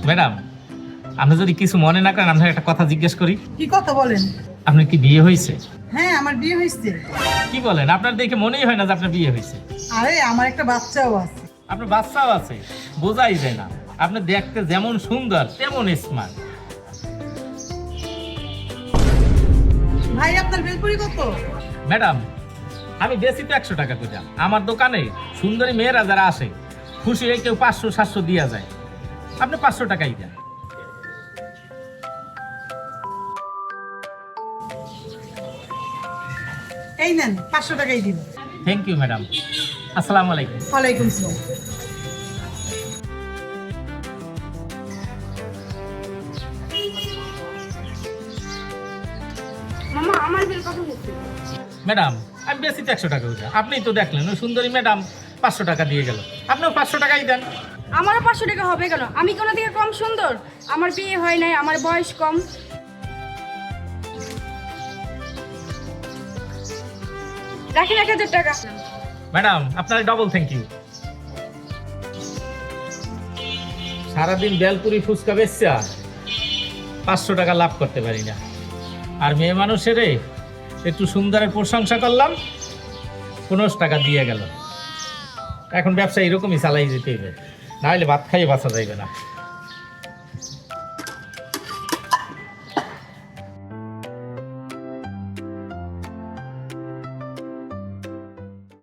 Madam, আপনি যদি কিছু মনে না করেন আপনাকে একটা কথা জিজ্ঞেস করি। কি কথা বলেন? আপনার কি বিয়ে হয়েছে? হ্যাঁ, আমার বিয়ে হয়েছে। কি বলেন? আপনার দেখে মনেই হয় না যে আপনার বিয়ে হয়েছে। আরে আমার একটা বাচ্চাও আছে। আপনার বাচ্চাও আছে, বোঝাই যায় না। আপনি দেখতে যেমন সুন্দর তেমন স্মার্ট। ভাই আপনার বেলপুরি কত? ম্যাডাম, আমি বেশি তো 100 টাকা করে। আমার দোকানে সুন্দরী মেয়েরা যারা আসে খুশি হয়ে কেউ 500-700 দিয়া যায়। আপনি 500 টাকাই দেন। এই নেন, 500 টাকাই দিব। Thank you madam. আসসালামু আলাইকুম। ওয়ালাইকুম আসসালাম। মামা আমার বিল কত হচ্ছে? ম্যাডাম, আমি বেশি তো 100 টাকা করে। আপনিই তো দেখলেন ওই সুন্দরী ম্যাডাম 500 টাকা দিয়ে গেল। আপনিও 500 টাকাই দেন। আমারও 500 টাকা হবে কেন? আমি কোনো থেকে কম সুন্দর? আমার বিয়ে হয় নাই, আমার বয়স কম। রাখেন 1000 টাকা। ম্যাডাম, আপনার ডবল থ্যাংক ইউ। সারাদিন বেলপুরি ফুচকা বেচা 500 টাকা লাভ করতে পারি না, আর মেয়ে মানুষের একটু সুন্দরের প্রশংসা করলাম, 15 টাকা দিয়ে গেল। এখন ব্যবসা এরকমই চালাই যেতে হবে, নাহলে ভাত খাইয়ে বাঁচা যাইবে না।